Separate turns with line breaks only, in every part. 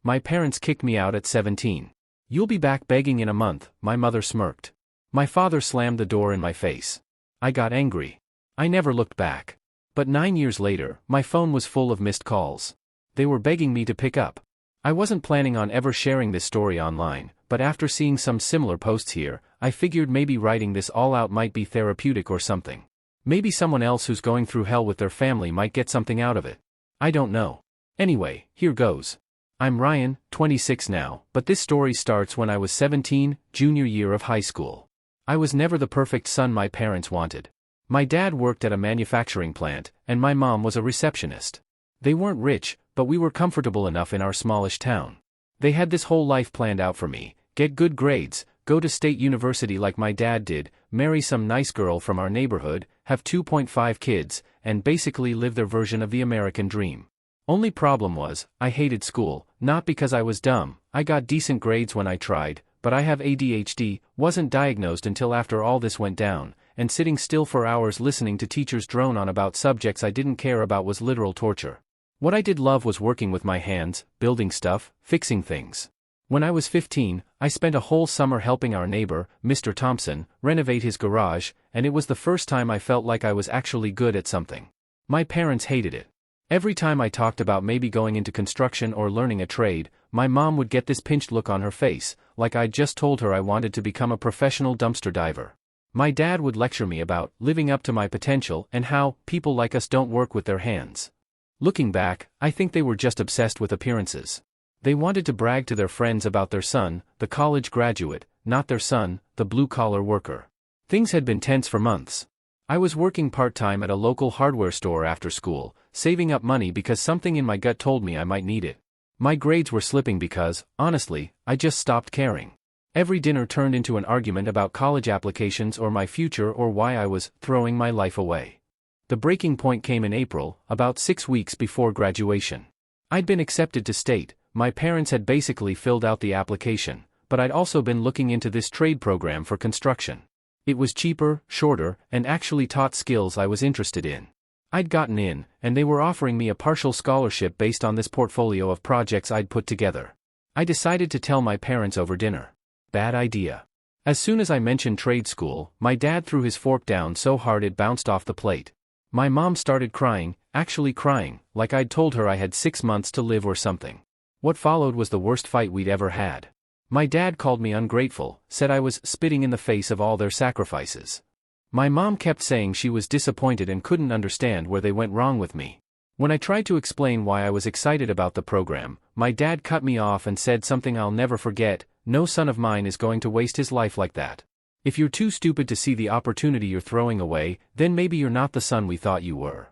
My parents kicked me out at 17. You'll be back begging in a month, my mother smirked. My father slammed the door in my face. I got angry. I never looked back. But 9 years later, my phone was full of missed calls. They were begging me to pick up. I wasn't planning on ever sharing this story online, but after seeing some similar posts here, I figured maybe writing this all out might be therapeutic or something. Maybe someone else who's going through hell with their family might get something out of it. I don't know. Anyway, here goes. I'm Ryan, 26 now, but this story starts when I was 17, junior year of high school. I was never the perfect son my parents wanted. My dad worked at a manufacturing plant, and my mom was a receptionist. They weren't rich, but we were comfortable enough in our smallish town. They had this whole life planned out for me: get good grades, go to state university like my dad did, marry some nice girl from our neighborhood, have 2.5 kids, and basically live their version of the American dream. Only problem was, I hated school, not because I was dumb. I got decent grades when I tried, but I have ADHD, wasn't diagnosed until after all this went down, and sitting still for hours listening to teachers drone on about subjects I didn't care about was literal torture. What I did love was working with my hands, building stuff, fixing things. When I was 15, I spent a whole summer helping our neighbor, Mr. Thompson, renovate his garage, and it was the first time I felt like I was actually good at something. My parents hated it. Every time I talked about maybe going into construction or learning a trade, my mom would get this pinched look on her face, like I'd just told her I wanted to become a professional dumpster diver. My dad would lecture me about living up to my potential and how people like us don't work with their hands. Looking back, I think they were just obsessed with appearances. They wanted to brag to their friends about their son, the college graduate, not their son, the blue-collar worker. Things had been tense for months. I was working part-time at a local hardware store after school, saving up money because something in my gut told me I might need it. My grades were slipping because, honestly, I just stopped caring. Every dinner turned into an argument about college applications or my future or why I was throwing my life away. The breaking point came in April, about 6 weeks before graduation. I'd been accepted to state, my parents had basically filled out the application, but I'd also been looking into this trade program for construction. It was cheaper, shorter, and actually taught skills I was interested in. I'd gotten in, and they were offering me a partial scholarship based on this portfolio of projects I'd put together. I decided to tell my parents over dinner. Bad idea. As soon as I mentioned trade school, my dad threw his fork down so hard it bounced off the plate. My mom started crying, actually crying, like I'd told her I had 6 months to live or something. What followed was the worst fight we'd ever had. My dad called me ungrateful, said I was spitting in the face of all their sacrifices. My mom kept saying she was disappointed and couldn't understand where they went wrong with me. When I tried to explain why I was excited about the program, my dad cut me off and said something I'll never forget: "No son of mine is going to waste his life like that. If you're too stupid to see the opportunity you're throwing away, then maybe you're not the son we thought you were."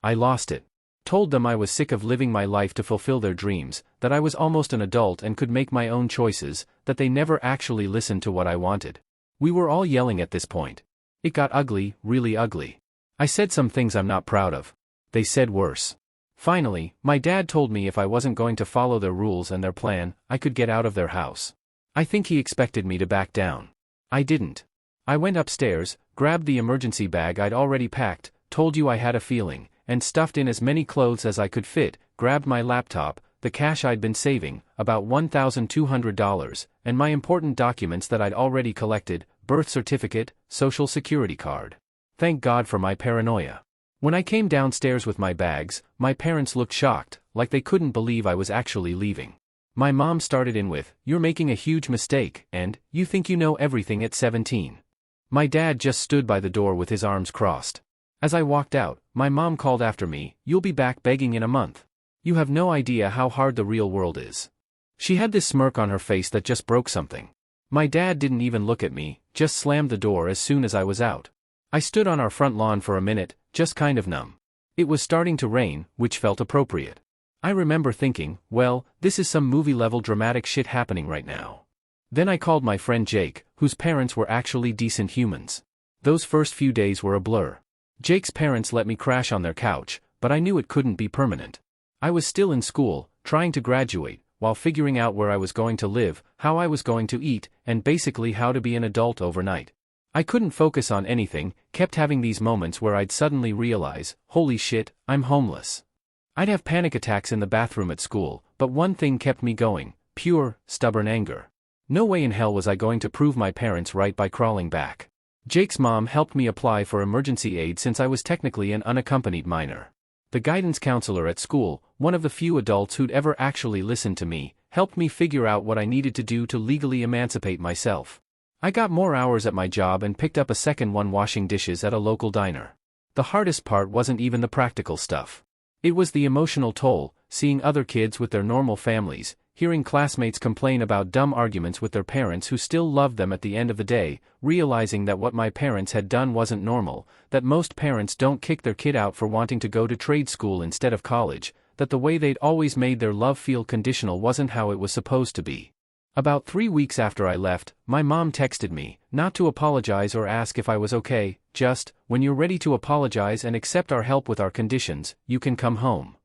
I lost it. Told them I was sick of living my life to fulfill their dreams, that I was almost an adult and could make my own choices, that they never actually listened to what I wanted. We were all yelling at this point. It got ugly, really ugly. I said some things I'm not proud of. They said worse. Finally, my dad told me if I wasn't going to follow their rules and their plan, I could get out of their house. I think he expected me to back down. I didn't. I went upstairs, grabbed the emergency bag I'd already packed, told you I had a feeling, and stuffed in as many clothes as I could fit, grabbed my laptop, the cash I'd been saving, about $1,200, and my important documents that I'd already collected: birth certificate, social security card. Thank God for my paranoia. When I came downstairs with my bags, my parents looked shocked, like they couldn't believe I was actually leaving. My mom started in with, "You're making a huge mistake," and, "You think you know everything at 17. My dad just stood by the door with his arms crossed. As I walked out, my mom called after me, "You'll be back begging in a month. You have no idea how hard the real world is." She had this smirk on her face that just broke something. My dad didn't even look at me, just slammed the door as soon as I was out. I stood on our front lawn for a minute, just kind of numb. It was starting to rain, which felt appropriate. I remember thinking, well, this is some movie-level dramatic shit happening right now. Then I called my friend Jake, whose parents were actually decent humans. Those first few days were a blur. Jake's parents let me crash on their couch, but I knew it couldn't be permanent. I was still in school, trying to graduate, while figuring out where I was going to live, how I was going to eat, and basically how to be an adult overnight. I couldn't focus on anything, kept having these moments where I'd suddenly realize, holy shit, I'm homeless. I'd have panic attacks in the bathroom at school, But one thing kept me going: pure, stubborn anger. No way in hell was I going to prove my parents right by crawling back. Jake's mom helped me apply for emergency aid since I was technically an unaccompanied minor. The guidance counselor at school, one of the few adults who'd ever actually listened to me, helped me figure out what I needed to do to legally emancipate myself. I got more hours at my job and picked up a second one washing dishes at a local diner. The hardest part wasn't even the practical stuff. It was the emotional toll, seeing other kids with their normal families, hearing classmates complain about dumb arguments with their parents who still loved them at the end of the day, realizing that what my parents had done wasn't normal, that most parents don't kick their kid out for wanting to go to trade school instead of college, that the way they'd always made their love feel conditional wasn't how it was supposed to be. About 3 weeks after I left, my mom texted me, not to apologize or ask if I was okay, just, "When you're ready to apologize and accept our help with our conditions, you can come home."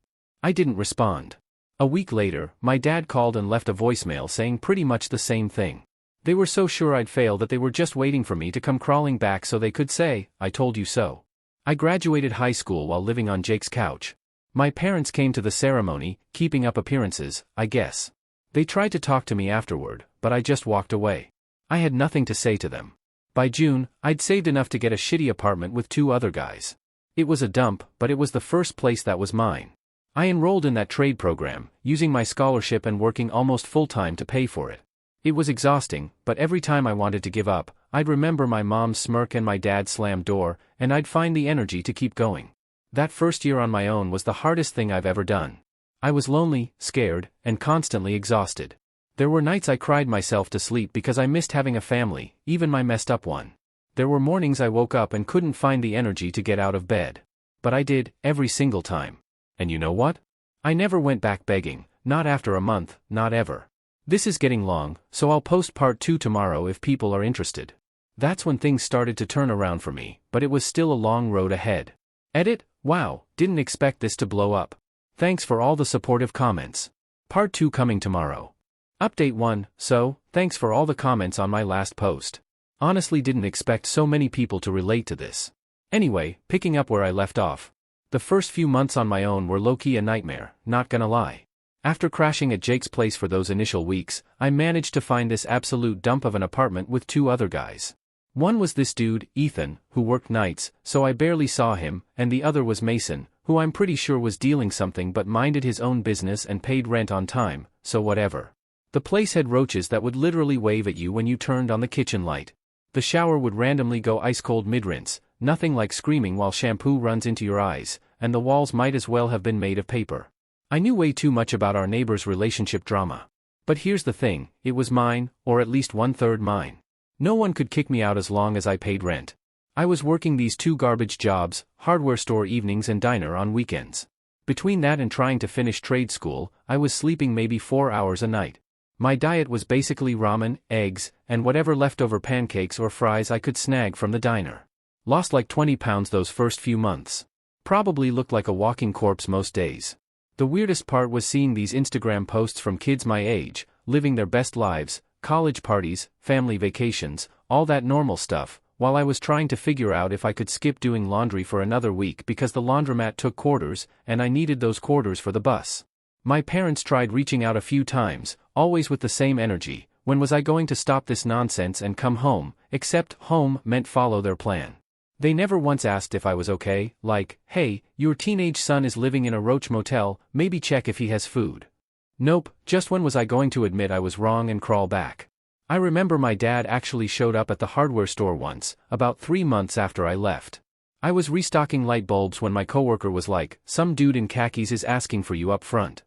I didn't respond. A week later, my dad called and left a voicemail saying pretty much the same thing. They were so sure I'd fail that they were just waiting for me to come crawling back so they could say, "I told you so." I graduated high school while living on Jake's couch. My parents came to the ceremony, keeping up appearances, I guess. They tried to talk to me afterward, but I just walked away. I had nothing to say to them. By June, I'd saved enough to get a shitty apartment with 2 other guys. It was a dump, but it was the first place that was mine. I enrolled in that trade program, using my scholarship and working almost full-time to pay for it. It was exhausting, but every time I wanted to give up, I'd remember my mom's smirk and my dad's slammed door, and I'd find the energy to keep going. That first year on my own was the hardest thing I've ever done. I was lonely, scared, and constantly exhausted. There were nights I cried myself to sleep because I missed having a family, even my messed up one. There were mornings I woke up and couldn't find the energy to get out of bed. But I did, every single time. And you know what? I never went back begging, not after a month, not ever. This is getting long, so I'll post part 2 tomorrow if people are interested. That's when things started to turn around for me, but it was still a long road ahead. Edit: Wow, didn't expect this to blow up. Thanks for all the supportive comments. Part 2 coming tomorrow. Update 1, so, thanks for all the comments on my last post. Honestly didn't expect so many people to relate to this. Anyway, picking up where I left off. The first few months on my own were low-key a nightmare, not gonna lie. After crashing at Jake's place for those initial weeks, I managed to find this absolute dump of an apartment with 2 other guys. One was this dude, Ethan, who worked nights, so I barely saw him, and the other was Mason, who I'm pretty sure was dealing something but minded his own business and paid rent on time, so whatever. The place had roaches that would literally wave at you when you turned on the kitchen light. The shower would randomly go ice-cold mid-rinse, nothing like screaming while shampoo runs into your eyes, and the walls might as well have been made of paper. I knew way too much about our neighbor's relationship drama. But here's the thing, it was mine, or at least 1/3 mine. No one could kick me out as long as I paid rent. I was working these 2 garbage jobs, hardware store evenings and diner on weekends. Between that and trying to finish trade school, I was sleeping maybe 4 hours a night. My diet was basically ramen, eggs, and whatever leftover pancakes or fries I could snag from the diner. Lost like 20 pounds those first few months. Probably looked like a walking corpse most days. The weirdest part was seeing these Instagram posts from kids my age, living their best lives, college parties, family vacations, all that normal stuff, while I was trying to figure out if I could skip doing laundry for another week because the laundromat took quarters, and I needed those quarters for the bus. My parents tried reaching out a few times, always with the same energy. When was I going to stop this nonsense and come home, except home meant follow their plan. They never once asked if I was okay, like, "Hey, your teenage son is living in a roach motel, maybe check if he has food." Nope, just when was I going to admit I was wrong and crawl back. I remember my dad actually showed up at the hardware store once, about 3 months after I left. I was restocking light bulbs when my coworker was like, "Some dude in khakis is asking for you up front."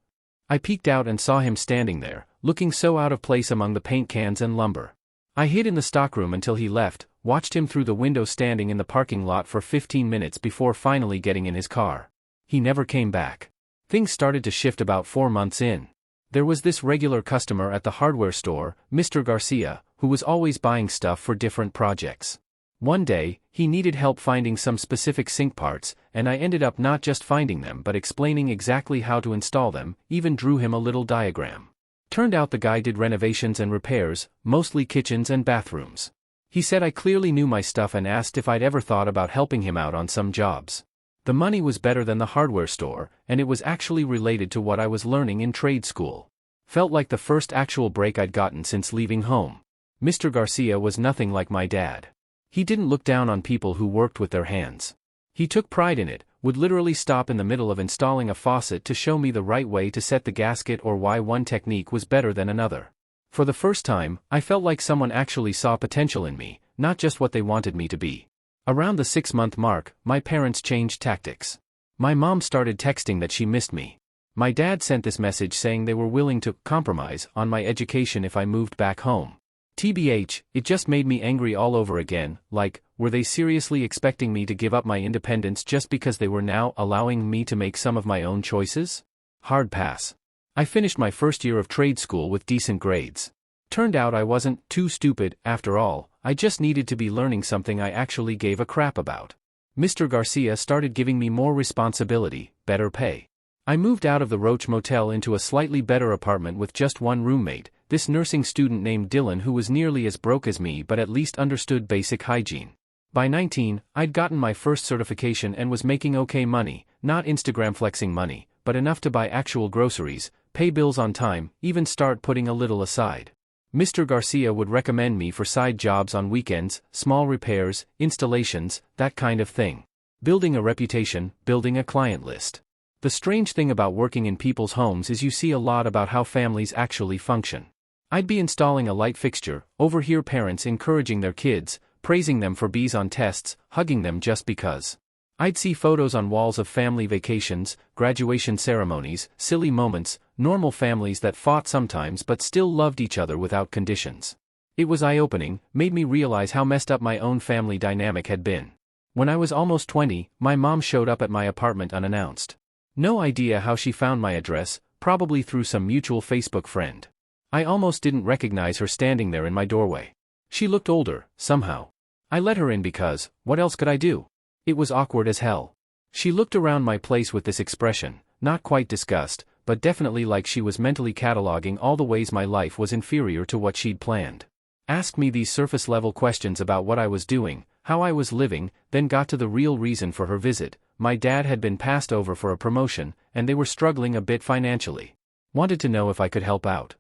I peeked out and saw him standing there, looking so out of place among the paint cans and lumber. I hid in the stockroom until he left, watched him through the window standing in the parking lot for 15 minutes before finally getting in his car. He never came back. Things started to shift about 4 months in. There was this regular customer at the hardware store, Mr. Garcia, who was always buying stuff for different projects. One day, he needed help finding some specific sink parts, and I ended up not just finding them but explaining exactly how to install them, even drew him a little diagram. Turned out the guy did renovations and repairs, mostly kitchens and bathrooms. He said I clearly knew my stuff and asked if I'd ever thought about helping him out on some jobs. The money was better than the hardware store, and it was actually related to what I was learning in trade school. Felt like the first actual break I'd gotten since leaving home. Mr. Garcia was nothing like my dad. He didn't look down on people who worked with their hands. He took pride in it, would literally stop in the middle of installing a faucet to show me the right way to set the gasket or why one technique was better than another. For the first time, I felt like someone actually saw potential in me, not just what they wanted me to be. Around the 6-month mark, my parents changed tactics. My mom started texting that she missed me. My dad sent this message saying they were willing to compromise on my education if I moved back home. TBH, it just made me angry all over again, like, were they seriously expecting me to give up my independence just because they were now allowing me to make some of my own choices? Hard pass. I finished my first year of trade school with decent grades. Turned out I wasn't too stupid, after all, I just needed to be learning something I actually gave a crap about. Mr. Garcia started giving me more responsibility, better pay. I moved out of the Roach Motel into a slightly better apartment with just one roommate, this nursing student named Dylan who was nearly as broke as me but at least understood basic hygiene. By 19, I'd gotten my first certification and was making okay money, not Instagram flexing money, but enough to buy actual groceries, pay bills on time, even start putting a little aside. Mr. Garcia would recommend me for side jobs on weekends, small repairs, installations, that kind of thing. Building a reputation, building a client list. The strange thing about working in people's homes is you see a lot about how families actually function. I'd be installing a light fixture, overhear parents encouraging their kids, praising them for B's on tests, hugging them just because. I'd see photos on walls of family vacations, graduation ceremonies, silly moments, normal families that fought sometimes but still loved each other without conditions. It was eye-opening, made me realize how messed up my own family dynamic had been. When I was almost 20, my mom showed up at my apartment unannounced. No idea how she found my address, probably through some mutual Facebook friend. I almost didn't recognize her standing there in my doorway. She looked older, somehow. I let her in because, what else could I do? It was awkward as hell. She looked around my place with this expression, not quite disgust, but definitely like she was mentally cataloging all the ways my life was inferior to what she'd planned. Asked me these surface-level questions about what I was doing, how I was living, then got to the real reason for her visit. My dad had been passed over for a promotion, and they were struggling a bit financially. Wanted to know if I could help out.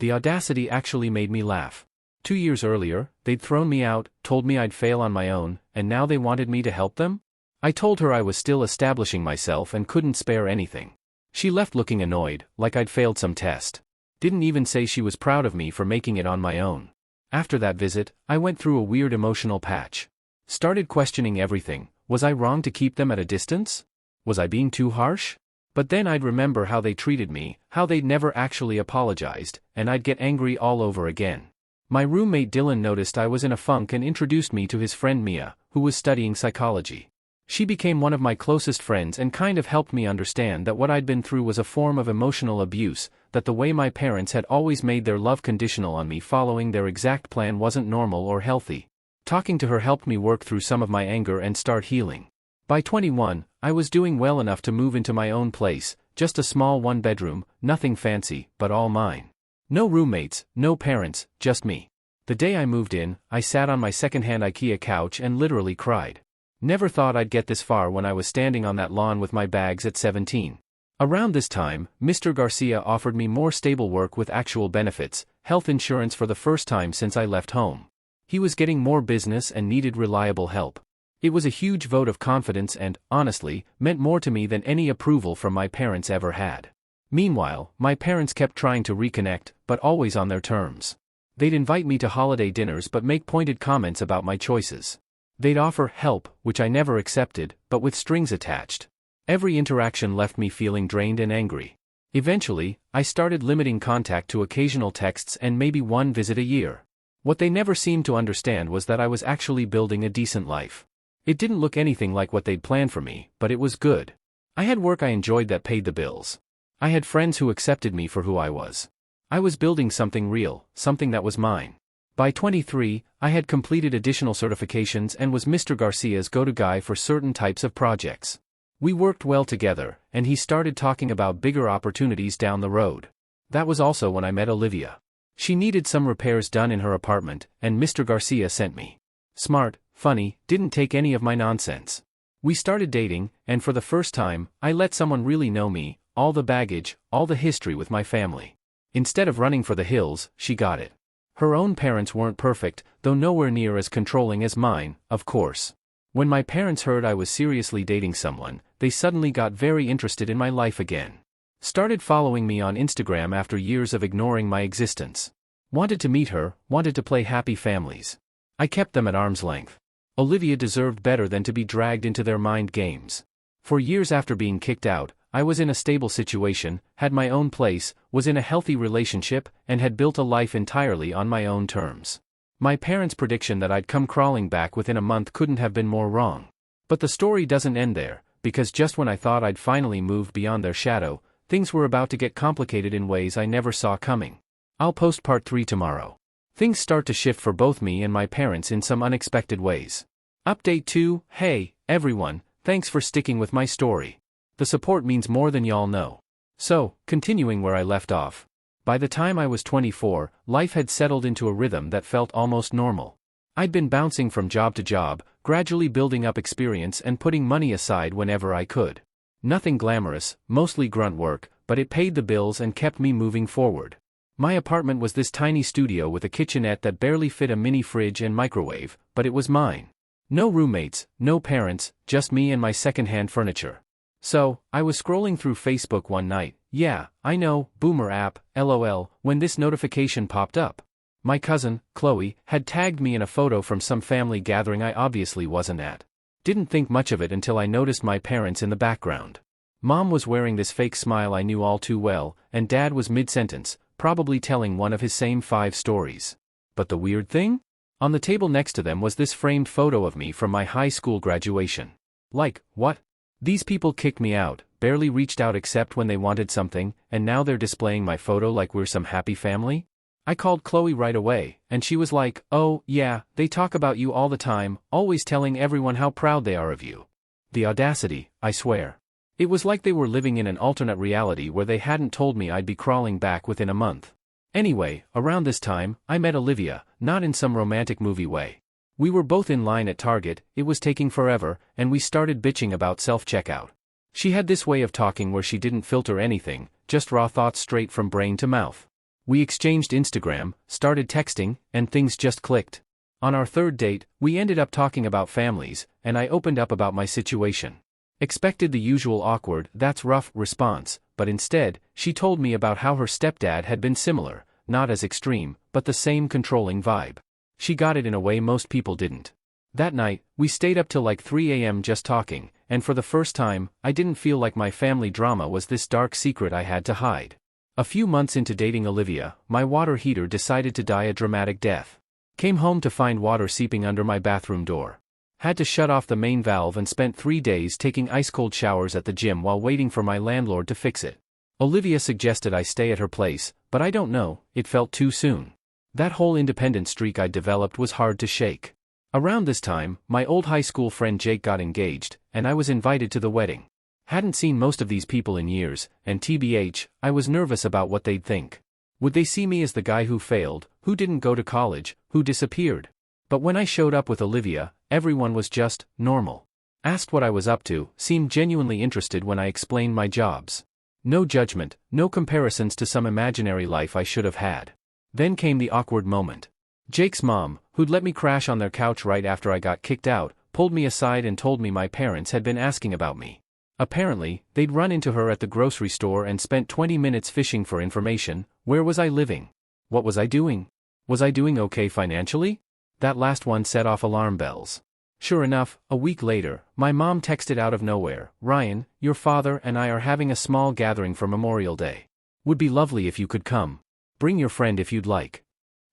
The audacity actually made me laugh. 2 years earlier, they'd thrown me out, told me I'd fail on my own, and now they wanted me to help them? I told her I was still establishing myself and couldn't spare anything. She left looking annoyed, like I'd failed some test. Didn't even say she was proud of me for making it on my own. After that visit, I went through a weird emotional patch. Started questioning everything. Was I wrong to keep them at a distance? Was I being too harsh? But then I'd remember how they treated me, how they'd never actually apologized, and I'd get angry all over again. My roommate Dylan noticed I was in a funk and introduced me to his friend Mia, who was studying psychology. She became one of my closest friends and kind of helped me understand that what I'd been through was a form of emotional abuse, that the way my parents had always made their love conditional on me following their exact plan wasn't normal or healthy. Talking to her helped me work through some of my anger and start healing. By 21, I was doing well enough to move into my own place, just a small one-bedroom, nothing fancy, but all mine. No roommates, no parents, just me. The day I moved in, I sat on my secondhand IKEA couch and literally cried. Never thought I'd get this far when I was standing on that lawn with my bags at 17. Around this time, Mr. Garcia offered me more stable work with actual benefits, health insurance for the first time since I left home. He was getting more business and needed reliable help. It was a huge vote of confidence and, honestly, meant more to me than any approval from my parents ever had. Meanwhile, my parents kept trying to reconnect, but always on their terms. They'd invite me to holiday dinners but make pointed comments about my choices. They'd offer help, which I never accepted, but with strings attached. Every interaction left me feeling drained and angry. Eventually, I started limiting contact to occasional texts and maybe one visit a year. What they never seemed to understand was that I was actually building a decent life. It didn't look anything like what they'd planned for me, but it was good. I had work I enjoyed that paid the bills. I had friends who accepted me for who I was. I was building something real, something that was mine. By 23, I had completed additional certifications and was Mr. Garcia's go-to guy for certain types of projects. We worked well together, and he started talking about bigger opportunities down the road. That was also when I met Olivia. She needed some repairs done in her apartment, and Mr. Garcia sent me. Smart, funny, didn't take any of my nonsense. We started dating, and for the first time, I let someone really know me, all the baggage, all the history with my family. Instead of running for the hills, she got it. Her own parents weren't perfect, though nowhere near as controlling as mine, of course. When my parents heard I was seriously dating someone, they suddenly got very interested in my life again. Started following me on Instagram after years of ignoring my existence. Wanted to meet her, wanted to play happy families. I kept them at arm's length. Olivia deserved better than to be dragged into their mind games. For years after being kicked out, I was in a stable situation, had my own place, was in a healthy relationship, and had built a life entirely on my own terms. My parents' prediction that I'd come crawling back within a month couldn't have been more wrong. But the story doesn't end there, because just when I thought I'd finally moved beyond their shadow, things were about to get complicated in ways I never saw coming. I'll post part 3 tomorrow. Things start to shift for both me and my parents in some unexpected ways. Update 2, hey, everyone, thanks for sticking with my story. The support means more than y'all know. So, continuing where I left off. By the time I was 24, life had settled into a rhythm that felt almost normal. I'd been bouncing from job to job, gradually building up experience and putting money aside whenever I could. Nothing glamorous, mostly grunt work, but it paid the bills and kept me moving forward. My apartment was this tiny studio with a kitchenette that barely fit a mini fridge and microwave, but it was mine. No roommates, no parents, just me and my secondhand furniture. So, I was scrolling through Facebook one night, yeah, I know, boomer app, LOL, when this notification popped up. My cousin, Chloe, had tagged me in a photo from some family gathering I obviously wasn't at. Didn't think much of it until I noticed my parents in the background. Mom was wearing this fake smile I knew all too well, and Dad was mid-sentence, probably telling one of his same 5 stories. But the weird thing? On the table next to them was this framed photo of me from my high school graduation. Like, what? These people kicked me out, barely reached out except when they wanted something, and now they're displaying my photo like we're some happy family? I called Chloe right away, and she was like, oh, yeah, they talk about you all the time, always telling everyone how proud they are of you. The audacity, I swear. It was like they were living in an alternate reality where they hadn't told me I'd be crawling back within a month. Anyway, around this time, I met Olivia, not in some romantic movie way. We were both in line at Target, it was taking forever, and we started bitching about self-checkout. She had this way of talking where she didn't filter anything, just raw thoughts straight from brain to mouth. We exchanged Instagram, started texting, and things just clicked. On our 3rd date, we ended up talking about families, and I opened up about my situation. Expected the usual awkward, that's rough, response, but instead, she told me about how her stepdad had been similar, not as extreme, but the same controlling vibe. She got it in a way most people didn't. That night, we stayed up till like 3 a.m. just talking, and for the first time, I didn't feel like my family drama was this dark secret I had to hide. A few months into dating Olivia, my water heater decided to die a dramatic death. Came home to find water seeping under my bathroom door. Had to shut off the main valve and spent 3 days taking ice-cold showers at the gym while waiting for my landlord to fix it. Olivia suggested I stay at her place, but I don't know, it felt too soon. That whole independent streak I developed was hard to shake. Around this time, my old high school friend Jake got engaged, and I was invited to the wedding. Hadn't seen most of these people in years, and TBH, I was nervous about what they'd think. Would they see me as the guy who failed, who didn't go to college, who disappeared? But when I showed up with Olivia, everyone was just normal. Asked what I was up to, seemed genuinely interested when I explained my jobs. No judgment, no comparisons to some imaginary life I should have had. Then came the awkward moment. Jake's mom, who'd let me crash on their couch right after I got kicked out, pulled me aside and told me my parents had been asking about me. Apparently, they'd run into her at the grocery store and spent 20 minutes fishing for information. Where was I living? What was I doing? Was I doing okay financially? That last one set off alarm bells. Sure enough, a week later, my mom texted out of nowhere, Ryan, your father and I are having a small gathering for Memorial Day. Would be lovely if you could come. Bring your friend if you'd like.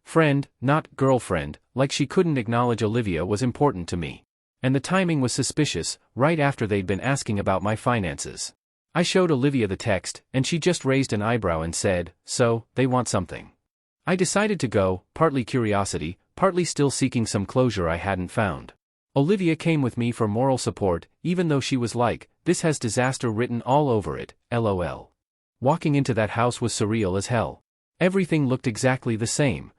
Friend, not girlfriend, like she couldn't acknowledge Olivia was important to me. And the timing was suspicious, right after they'd been asking about my finances. I showed Olivia the text, and she just raised an eyebrow and said, so, they want something. I decided to go, partly curiosity, partly still seeking some closure I hadn't found. Olivia came with me for moral support, even though she was like, this has disaster written all over it, LOL. Walking into that house was surreal as hell. Everything looked exactly the same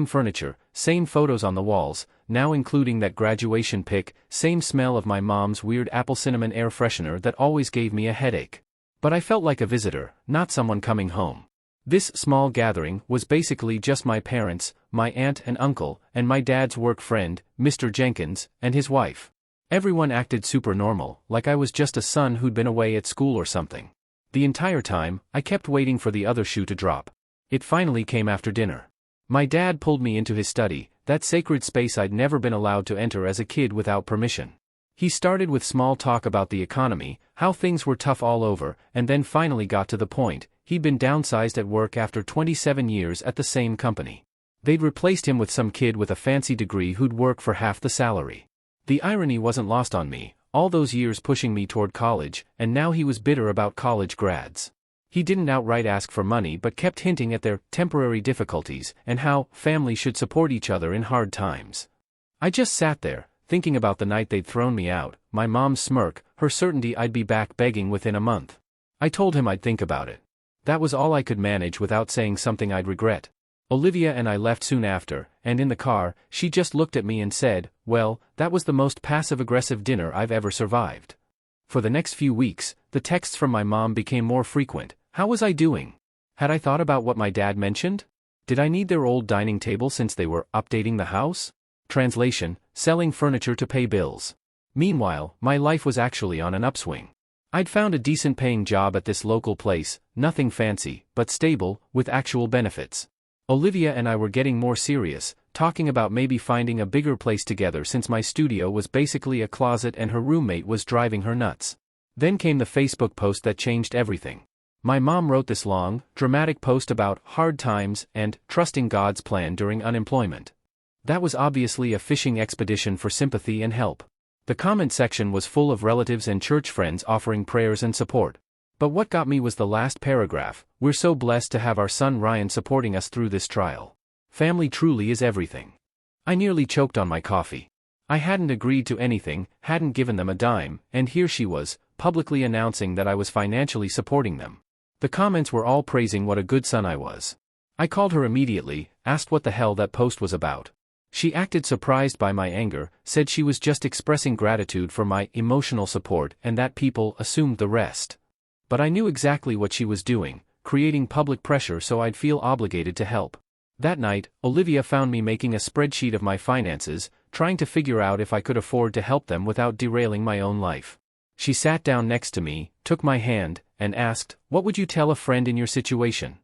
furniture, same photos on the walls, now including that graduation pic, same smell of my mom's weird apple cinnamon air freshener that always gave me a headache. But I felt like a visitor, not someone coming home. This small gathering was basically just my parents, my aunt and uncle, and my dad's work friend, Mr. Jenkins, and his wife. Everyone acted super normal, like I was just a son who'd been away at school or something. The entire time, I kept waiting for the other shoe to drop. It finally came after dinner. My dad pulled me into his study, that sacred space I'd never been allowed to enter as a kid without permission. He started with small talk about the economy, how things were tough all over, and then finally got to the point. He'd been downsized at work after 27 years at the same company. They'd replaced him with some kid with a fancy degree who'd work for half the salary. The irony wasn't lost on me, all those years pushing me toward college, and now he was bitter about college grads. He didn't outright ask for money but kept hinting at their temporary difficulties and how family should support each other in hard times. I just sat there, thinking about the night they'd thrown me out, my mom's smirk, her certainty I'd be back begging within a month. I told him I'd think about it. That was all I could manage without saying something I'd regret. Olivia and I left soon after, and in the car, she just looked at me and said, "Well, that was the most passive-aggressive dinner I've ever survived." For the next few weeks, the texts from my mom became more frequent. How was I doing? Had I thought about what my dad mentioned? Did I need their old dining table since they were updating the house? Translation: selling furniture to pay bills. Meanwhile, my life was actually on an upswing. I'd found a decent-paying job at this local place, nothing fancy, but stable, with actual benefits. Olivia and I were getting more serious, talking about maybe finding a bigger place together since my studio was basically a closet and her roommate was driving her nuts. Then came the Facebook post that changed everything. My mom wrote this long, dramatic post about hard times and trusting God's plan during unemployment. That was obviously a fishing expedition for sympathy and help. The comment section was full of relatives and church friends offering prayers and support. But what got me was the last paragraph: "We're so blessed to have our son Ryan supporting us through this trial. Family truly is everything." I nearly choked on my coffee. I hadn't agreed to anything, hadn't given them a dime, and here she was, publicly announcing that I was financially supporting them. The comments were all praising what a good son I was. I called her immediately, asked what the hell that post was about. She acted surprised by my anger, said she was just expressing gratitude for my emotional support and that people assumed the rest. But I knew exactly what she was doing, creating public pressure so I'd feel obligated to help. That night, Olivia found me making a spreadsheet of my finances, trying to figure out if I could afford to help them without derailing my own life. She sat down next to me, took my hand, and asked, "What would you tell a friend in your situation?"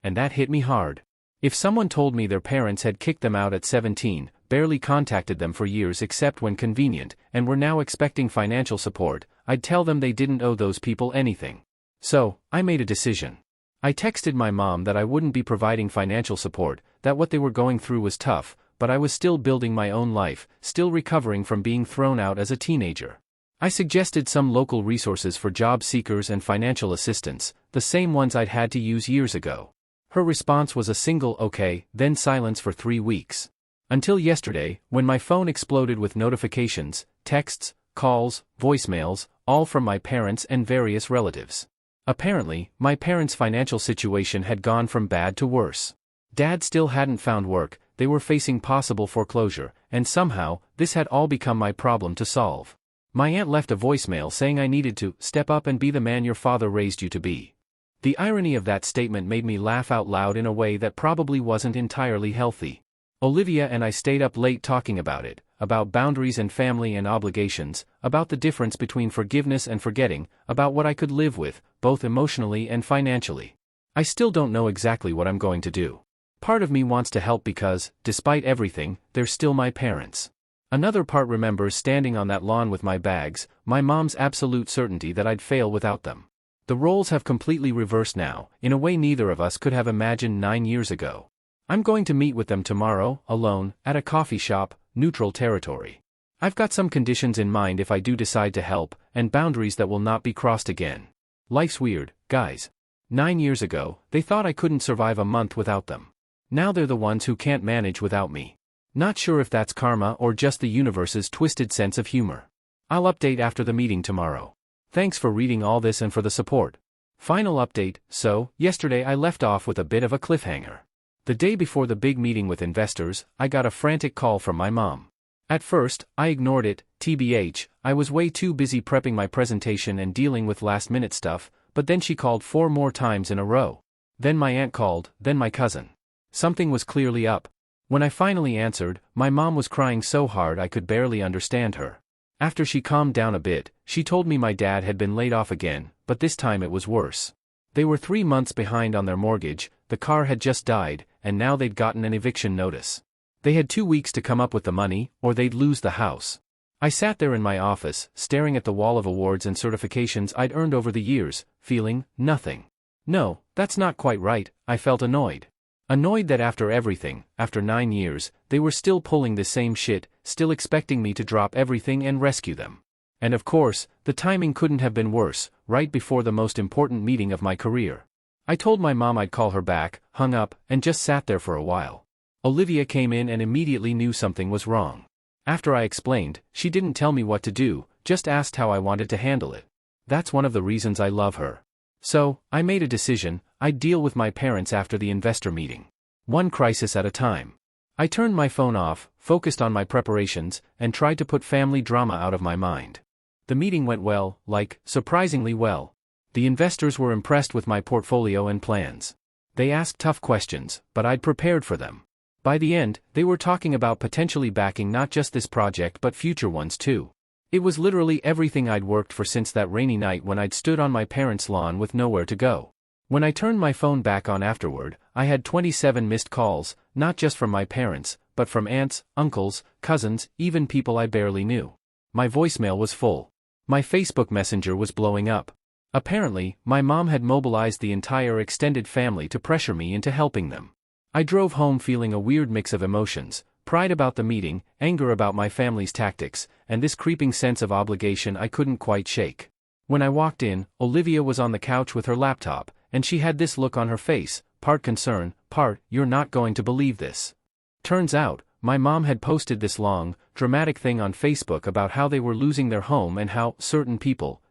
And that hit me hard. If someone told me their parents had kicked them out at 17, barely contacted them for years except when convenient, and were now expecting financial support, I'd tell them they didn't owe those people anything. So, I made a decision. I texted my mom that I wouldn't be providing financial support, that what they were going through was tough, but I was still building my own life, still recovering from being thrown out as a teenager. I suggested some local resources for job seekers and financial assistance, the same ones I'd had to use years ago. Her response was a single "okay," then silence for 3 weeks. Until yesterday, when my phone exploded with notifications, texts, calls, voicemails, all from my parents and various relatives. Apparently, my parents' financial situation had gone from bad to worse. Dad still hadn't found work, they were facing possible foreclosure, and somehow, this had all become my problem to solve. My aunt left a voicemail saying I needed to step up and be the man your father raised you to be. The irony of that statement made me laugh out loud in a way that probably wasn't entirely healthy. Olivia and I stayed up late talking about it, about boundaries and family and obligations, about the difference between forgiveness and forgetting, about what I could live with, both emotionally and financially. I still don't know exactly what I'm going to do. Part of me wants to help because, despite everything, they're still my parents. Another part remembers standing on that lawn with my bags, my mom's absolute certainty that I'd fail without them. The roles have completely reversed now, in a way neither of us could have imagined 9 years ago. I'm going to meet with them tomorrow, alone, at a coffee shop, neutral territory. I've got some conditions in mind if I do decide to help, and boundaries that will not be crossed again. Life's weird, guys. 9 years ago, they thought I couldn't survive a month without them. Now they're the ones who can't manage without me. Not sure if that's karma or just the universe's twisted sense of humor. I'll update after the meeting tomorrow. Thanks for reading all this and for the support. Final update: so, yesterday I left off with a bit of a cliffhanger. The day before the big meeting with investors, I got a frantic call from my mom. At first, I ignored it, TBH, I was way too busy prepping my presentation and dealing with last-minute stuff, but then she called 4 more times in a row. Then my aunt called, then my cousin. Something was clearly up. When I finally answered, my mom was crying so hard I could barely understand her. After she calmed down a bit, she told me my dad had been laid off again, but this time it was worse. They were 3 months behind on their mortgage, the car had just died, and now they'd gotten an eviction notice. They had 2 weeks to come up with the money, or they'd lose the house. I sat there in my office, staring at the wall of awards and certifications I'd earned over the years, feeling nothing. No, that's not quite right, I felt annoyed. Annoyed that after everything, after 9 years, they were still pulling the same shit, still expecting me to drop everything and rescue them. And of course, the timing couldn't have been worse, right before the most important meeting of my career. I told my mom I'd call her back, hung up, and just sat there for a while. Olivia came in and immediately knew something was wrong. After I explained, she didn't tell me what to do, just asked how I wanted to handle it. That's one of the reasons I love her. So, I made a decision, I'd deal with my parents after the investor meeting. One crisis at a time. I turned my phone off, focused on my preparations, and tried to put family drama out of my mind. The meeting went well, surprisingly well. The investors were impressed with my portfolio and plans. They asked tough questions, but I'd prepared for them. By the end, they were talking about potentially backing not just this project but future ones too. It was literally everything I'd worked for since that rainy night when I'd stood on my parents' lawn with nowhere to go. When I turned my phone back on afterward, I had 27 missed calls, not just from my parents, but from aunts, uncles, cousins, even people I barely knew. My voicemail was full. My Facebook Messenger was blowing up. Apparently, my mom had mobilized the entire extended family to pressure me into helping them. I drove home feeling a weird mix of emotions, pride about the meeting, anger about my family's tactics, and this creeping sense of obligation I couldn't quite shake. When I walked in, Olivia was on the couch with her laptop, and she had this look on her face, part concern, part, "You're not going to believe this." Turns out, my mom had posted this long, dramatic thing on Facebook about how they were losing their home and how certain people,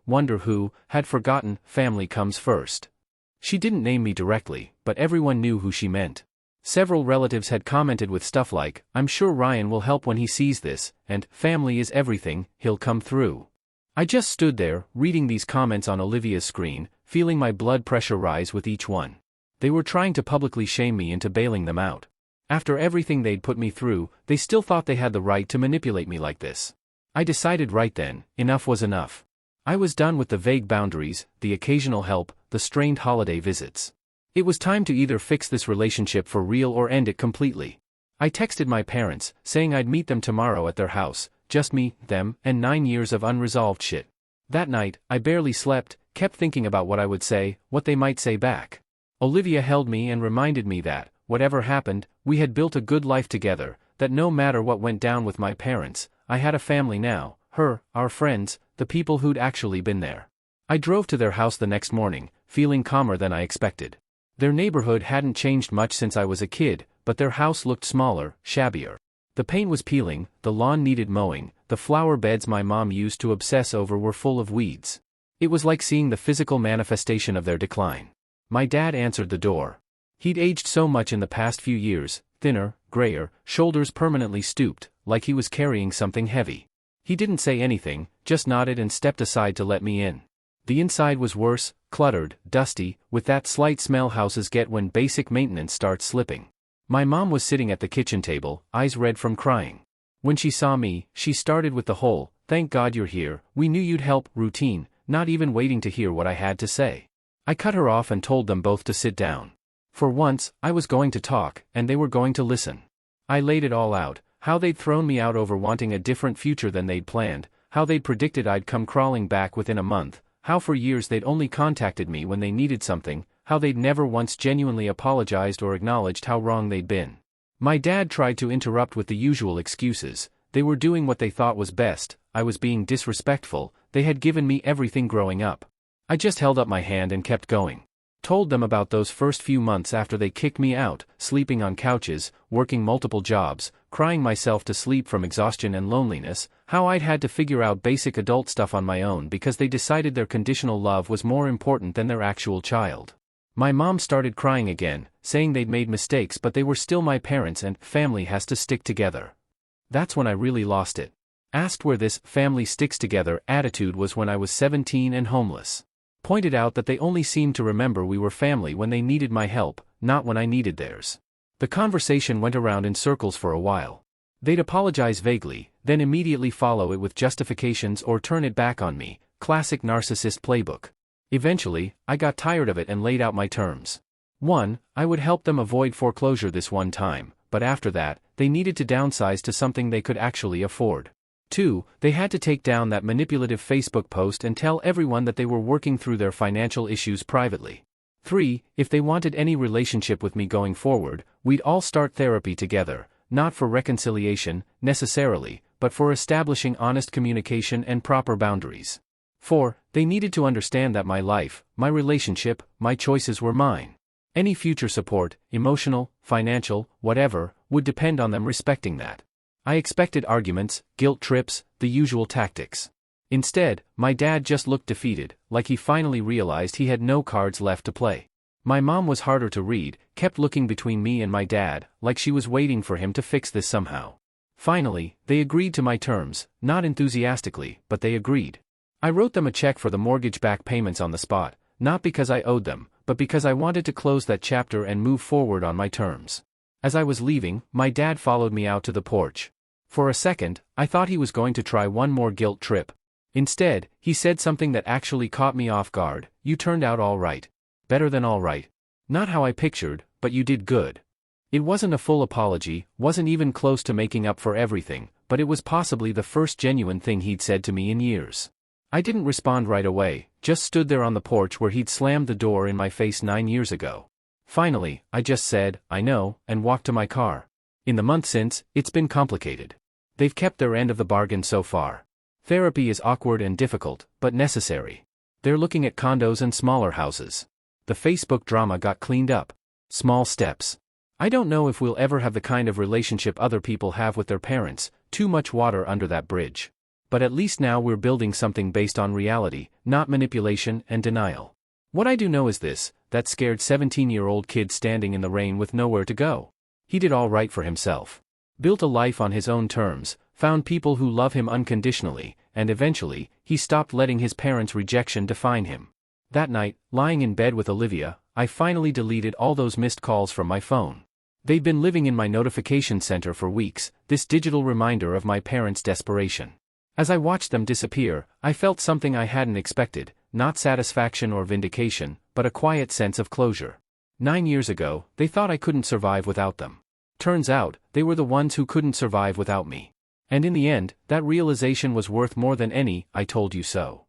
wonder who, had forgotten family comes first. She didn't name me directly, but everyone knew who she meant. Several relatives had commented with stuff like, "I'm sure Ryan will help when he sees this," and "Family is everything, he'll come through." I just stood there, reading these comments on Olivia's screen, feeling my blood pressure rise with each one. They were trying to publicly shame me into bailing them out. After everything they'd put me through, they still thought they had the right to manipulate me like this. I decided right then, enough was enough. I was done with the vague boundaries, the occasional help, the strained holiday visits. It was time to either fix this relationship for real or end it completely. I texted my parents, saying I'd meet them tomorrow at their house, just me, them, and 9 years of unresolved shit. That night, I barely slept, kept thinking about what I would say, what they might say back. Olivia held me and reminded me that, whatever happened, we had built a good life together, that no matter what went down with my parents, I had a family now, her, our friends, the people who'd actually been there. I drove to their house the next morning, feeling calmer than I expected. Their neighborhood hadn't changed much since I was a kid, but their house looked smaller, shabbier. The paint was peeling, the lawn needed mowing, the flower beds my mom used to obsess over were full of weeds. It was like seeing the physical manifestation of their decline. My dad answered the door. He'd aged so much in the past few years, thinner, grayer, shoulders permanently stooped, like he was carrying something heavy. He didn't say anything, just nodded and stepped aside to let me in. The inside was worse, cluttered, dusty, with that slight smell houses get when basic maintenance starts slipping. My mom was sitting at the kitchen table, eyes red from crying. When she saw me, she started with the whole, "Thank God you're here, we knew you'd help," routine, not even waiting to hear what I had to say. I cut her off and told them both to sit down. For once, I was going to talk, and they were going to listen. I laid it all out, how they'd thrown me out over wanting a different future than they'd planned, how they'd predicted I'd come crawling back within a month, how for years they'd only contacted me when they needed something, how they'd never once genuinely apologized or acknowledged how wrong they'd been. My dad tried to interrupt with the usual excuses. They were doing what they thought was best, I was being disrespectful, they had given me everything growing up. I just held up my hand and kept going. Told them about those first few months after they kicked me out, sleeping on couches, working multiple jobs, crying myself to sleep from exhaustion and loneliness, how I'd had to figure out basic adult stuff on my own because they decided their conditional love was more important than their actual child. My mom started crying again, saying they'd made mistakes but they were still my parents and family has to stick together. That's when I really lost it. Asked where this family sticks together attitude was when I was 17 and homeless. Pointed out that they only seemed to remember we were family when they needed my help, not when I needed theirs. The conversation went around in circles for a while. They'd apologize vaguely, then immediately follow it with justifications or turn it back on me, classic narcissist playbook. Eventually, I got tired of it and laid out my terms. 1. I would help them avoid foreclosure this one time, but after that, they needed to downsize to something they could actually afford. 2. They had to take down that manipulative Facebook post and tell everyone that they were working through their financial issues privately. 3. If they wanted any relationship with me going forward, we'd all start therapy together, not for reconciliation, necessarily, but for establishing honest communication and proper boundaries. 4. They needed to understand that my life, my relationship, my choices were mine. Any future support, emotional, financial, whatever, would depend on them respecting that. I expected arguments, guilt trips, the usual tactics. Instead, my dad just looked defeated, like he finally realized he had no cards left to play. My mom was harder to read, kept looking between me and my dad, like she was waiting for him to fix this somehow. Finally, they agreed to my terms, not enthusiastically, but they agreed. I wrote them a check for the mortgage back payments on the spot, not because I owed them, but because I wanted to close that chapter and move forward on my terms. As I was leaving, my dad followed me out to the porch. For a second, I thought he was going to try one more guilt trip. Instead, he said something that actually caught me off guard. You turned out all right. Better than all right. Not how I pictured, but you did good. It wasn't a full apology, wasn't even close to making up for everything, but it was possibly the first genuine thing he'd said to me in years. I didn't respond right away, just stood there on the porch where he'd slammed the door in my face 9 years ago. Finally, I just said, I know, and walked to my car. In the month since, it's been complicated. They've kept their end of the bargain so far. Therapy is awkward and difficult, but necessary. They're looking at condos and smaller houses. The Facebook drama got cleaned up. Small steps. I don't know if we'll ever have the kind of relationship other people have with their parents, too much water under that bridge. But at least now we're building something based on reality, not manipulation and denial. What I do know is this, that scared 17-year-old kid standing in the rain with nowhere to go. He did all right for himself. Built a life on his own terms, found people who love him unconditionally, and eventually, he stopped letting his parents' rejection define him. That night, lying in bed with Olivia, I finally deleted all those missed calls from my phone. They'd been living in my notification center for weeks, this digital reminder of my parents' desperation. As I watched them disappear, I felt something I hadn't expected, not satisfaction or vindication, but a quiet sense of closure. 9 years ago, they thought I couldn't survive without them. Turns out, they were the ones who couldn't survive without me. And in the end, that realization was worth more than any "I told you so."